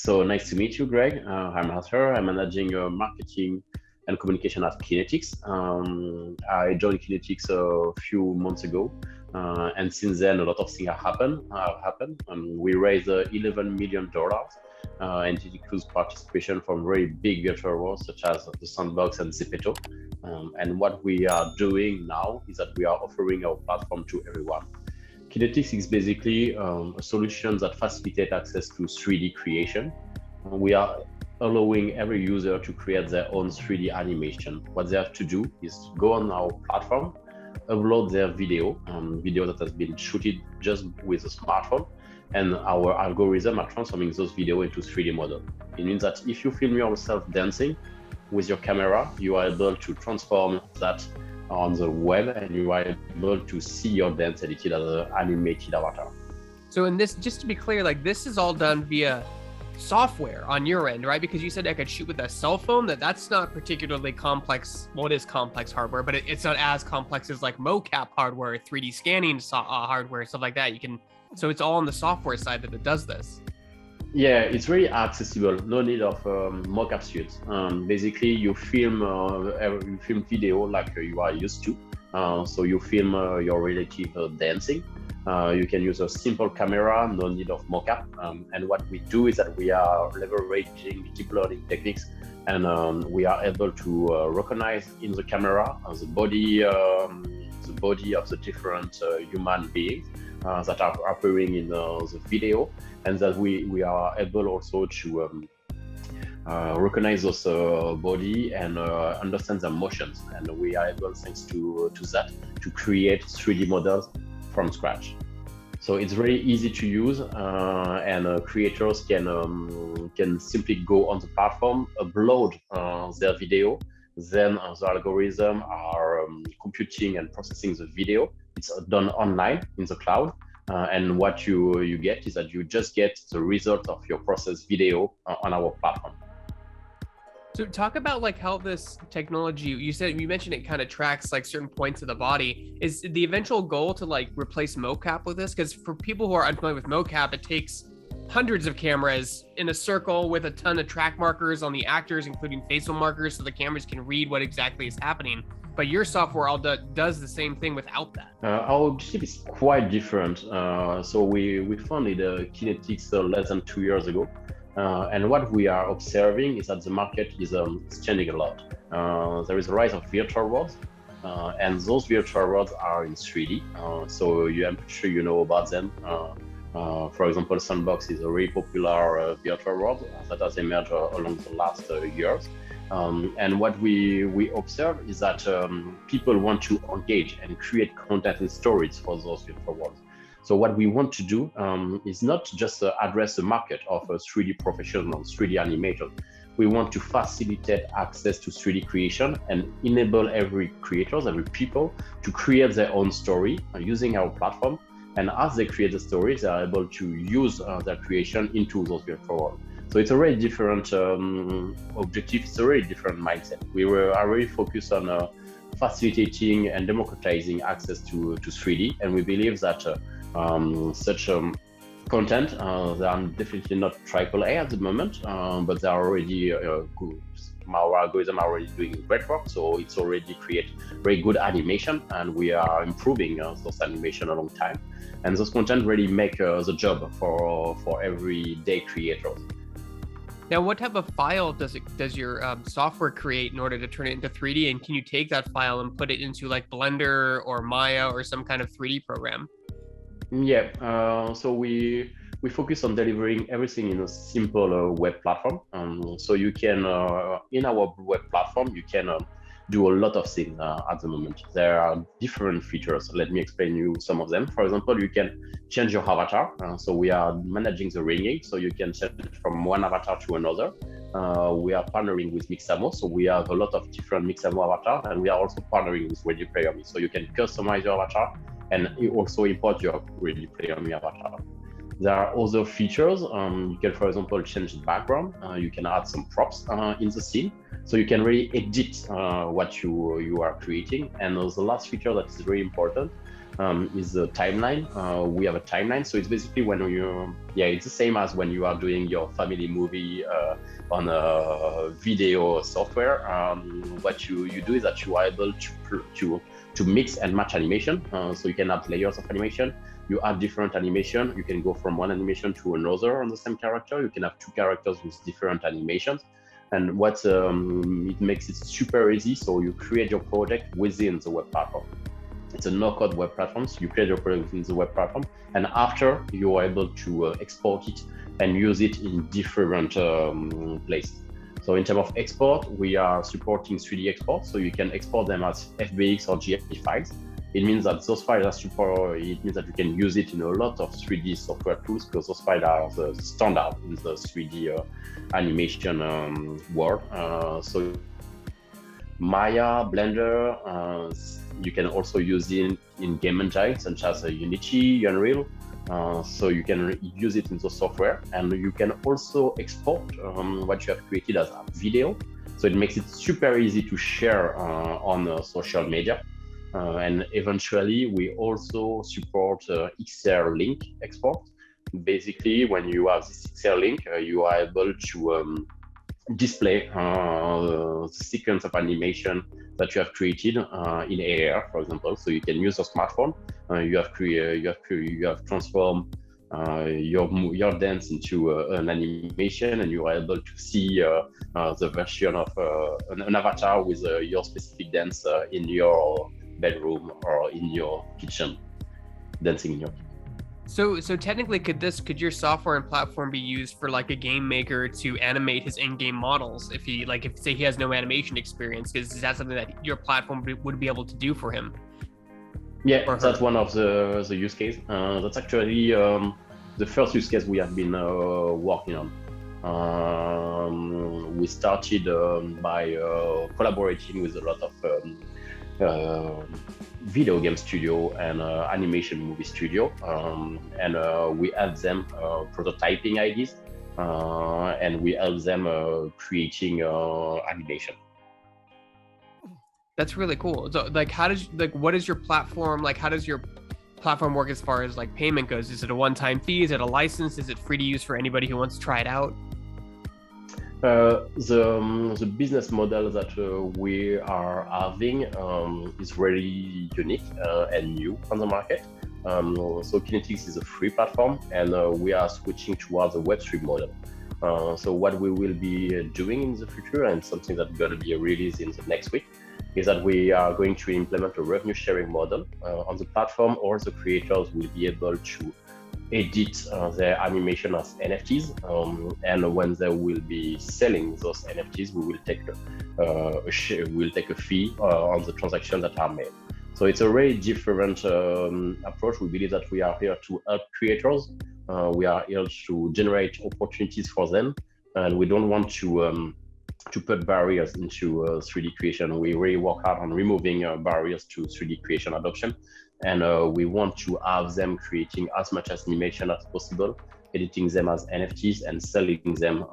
So nice to meet you, Greg. I'm Arthur. I'm managing marketing and communication at Kinetix. I joined Kinetix a few months ago, and since then a lot of things have happened. We raised $11 million, and it includes participation from very big virtual worlds such as the Sandbox and Zepeto. And what we are doing now is that we are offering our platform to everyone. Kinetix is basically a solution that facilitates access to 3D creation. We are allowing every user to create their own 3D animation. What they have to do is go on our platform, upload their video that has been shooted just with a smartphone, and our algorithm are transforming those videos into 3D model. It means that if you film yourself dancing with your camera, you are able to transform that on the web, and you are able to see your dance edited as an animated avatar. So in this, just to be clear, like this is all done via software on your end, right? Because you said I could shoot with a cell phone, that's not particularly complex. Well, it is complex hardware, but it's not as complex as like mocap hardware, 3D scanning hardware, stuff like that. So it's all on the software side that it does this. Yeah, it's very accessible. No need of mocap suits. Basically, you film video like you are used to. So you film your relative dancing. You can use a simple camera, no need of mocap. And what we do is that we are leveraging deep learning techniques, and we are able to recognize in the camera the body of the different human beings that are appearing in the video, and that we are able also to recognize those body and understand their motions. And we are able, thanks to that, to create 3D models from scratch. So it's very easy to use, and creators can simply go on the platform, upload their video, then the algorithm are computing and processing the video. It's done online in the cloud, and what you get is that you just get the result of your processed video on our platform. So talk about like how this technology, you mentioned it kind of tracks like certain points of the body. Is the eventual goal to like replace mocap with this? Because for people who are unfamiliar with mocap, it takes hundreds of cameras in a circle with a ton of track markers on the actors, including facial markers, so the cameras can read what exactly is happening. But your software all does the same thing without that. Our objective is quite different. So we founded Kinetix less than 2 years ago. And what we are observing is that the market is changing a lot. There is a rise of virtual worlds, and those virtual worlds are in 3D. So I'm sure you know about them. For example, Sandbox is a very popular virtual world that has emerged along the last years. And what we observe is that people want to engage and create content and stories for those virtual worlds. So what we want to do is not just address the market of 3D professionals, 3D animators. We want to facilitate access to 3D creation and enable every creators, every people to create their own story using our platform. And as they create the stories, they are able to use their creation into those virtual worlds. So it's a very different objective. It's a very different mindset. We are really focused on facilitating and democratizing access to 3D, and we believe that such content, they are definitely not AAA at the moment, but they are already good. Our algorithm are already doing great work, so it's already create very good animation, and we are improving those animation a long time. And those content really make the job for everyday creators. Now, what type of file does your software create in order to turn it into 3D? And can you take that file and put it into like Blender or Maya or some kind of 3D program? Yeah, so we focus on delivering everything in a simple web platform. So you can, in our web platform, you can do a lot of things at the moment. There are different features. Let me explain you some of them. For example, you can change your avatar. So we are managing the ringing, so you can change from one avatar to another. We are partnering with Mixamo, so we have a lot of different Mixamo avatars, and we are also partnering with Ready Player Me, so you can customize your avatar and you also import your Ready Player Me avatar. There are other features. You can, for example, change the background. You can add some props in the scene, so you can really edit what you are creating. And the last feature that is very important, is the timeline. We have a timeline, so it's basically when it's the same as when you are doing your family movie on a video software. What you do is that you are able to mix and match animation. So you can have layers of animation. You add different animation. You can go from one animation to another on the same character. You can have two characters with different animations. And what it makes it super easy. So you create your project within the web platform. It's a no-code web platform. So you create your project within the web platform. And after, you are able to export it and use it in different places. So in terms of export, we are supporting 3D export. So you can export them as FBX or GFP files. It means that those files are it means that you can use it in a lot of 3D software tools because those files are the standard in the 3D animation world. So Maya, Blender, you can also use it in game engines such as Unity, Unreal. So you can use it in the software, and you can also export what you have created as a video. So it makes it super easy to share on social media. And eventually, we also support XR link export. Basically, when you have this XR link, you are able to display the sequence of animation that you have created in AR, for example. So you can use a smartphone. You have transformed your dance into an animation, and you are able to see the version of an avatar with your specific dance in your bedroom or in your kitchen, dancing in your kitchen. So technically, could your software and platform be used for like a game maker to animate his in-game models if say he has no animation experience? Is that something that your platform would be able to do for him? Yeah, that's one of the use case. That's actually the first use case we have been working on. We started by collaborating with a lot of video game studio and animation movie studio, and we help them prototyping ideas, and we help them creating animation. That's really cool. So what is your platform like? How does your platform work as far as like payment goes? Is it a one-time fee? Is it a license? Is it free to use for anybody who wants to try it out? The business model that we are having is really unique and new on the market. So Kinetix is a free platform, and we are switching towards a Web3 model. So what we will be doing in the future, and something that's going to be released in the next week, is that we are going to implement a revenue sharing model on the platform. All the creators will be able to edit their animation as NFTs, and when they will be selling those NFTs, we will take a fee on the transactions that are made. So it's a very different approach. We believe that we are here to help creators. We are here to generate opportunities for them, and we don't want to put barriers into 3D creation. We really work hard on removing barriers to 3D creation adoption. And we want to have them creating as much as animation as possible, editing them as NFTs and selling them,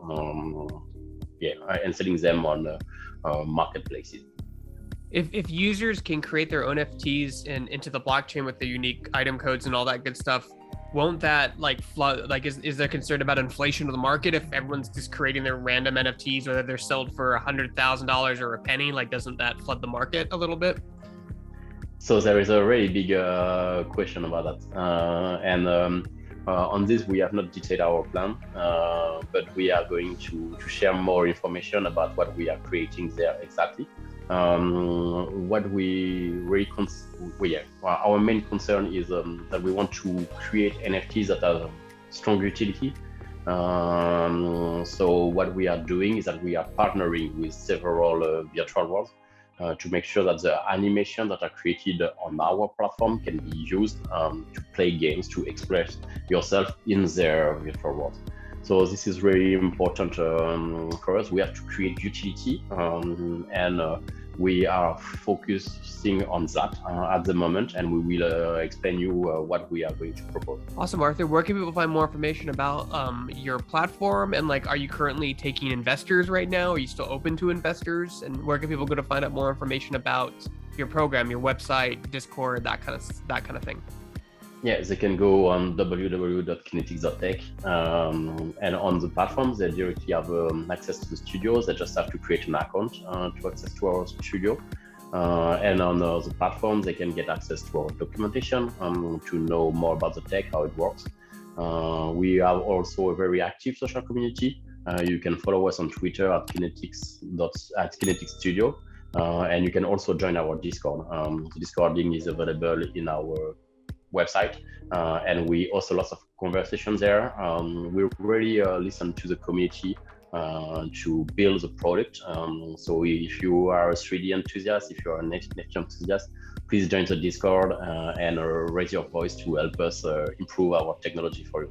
on marketplaces. If users can create their own NFTs into the blockchain with the unique item codes and all that good stuff, won't that flood? Is there concern about inflation of the market if everyone's just creating their random NFTs, whether they're sold for $100,000 or a penny? Doesn't that flood the market a little bit? So there is a really big question about that, and on this we have not detailed our plan, but we are going to share more information about what we are creating there exactly. What we really our main concern is that we want to create NFTs that have strong utility. So what we are doing is that we are partnering with several virtual worlds to make sure that the animation that are created on our platform can be used to play games, to express yourself in their virtual world. So this is really important for us. We have to create utility, and we are focusing on that at the moment, and we will explain you what we are going to propose. Awesome, Arthur. Where can people find more information about your platform? And like, are you currently taking investors right now? Are you still open to investors? And where can people go to find out more information about your program, your website, Discord, that kind of thing? Yeah, they can go on www.kinetix.tech, and on the platforms they directly have access to the studios. They just have to create an account to access to our studio. And on the platform, they can get access to our documentation to know more about the tech, how it works. We have also a very active social community. You can follow us on Twitter at Kinetix Studio, and you can also join our Discord. The Discord link is available in our website, and we also lots of conversations there. We really listen to the community to build the product. So if you are a 3D enthusiast, if you are a native enthusiast, please join the Discord and raise your voice to help us improve our technology for you.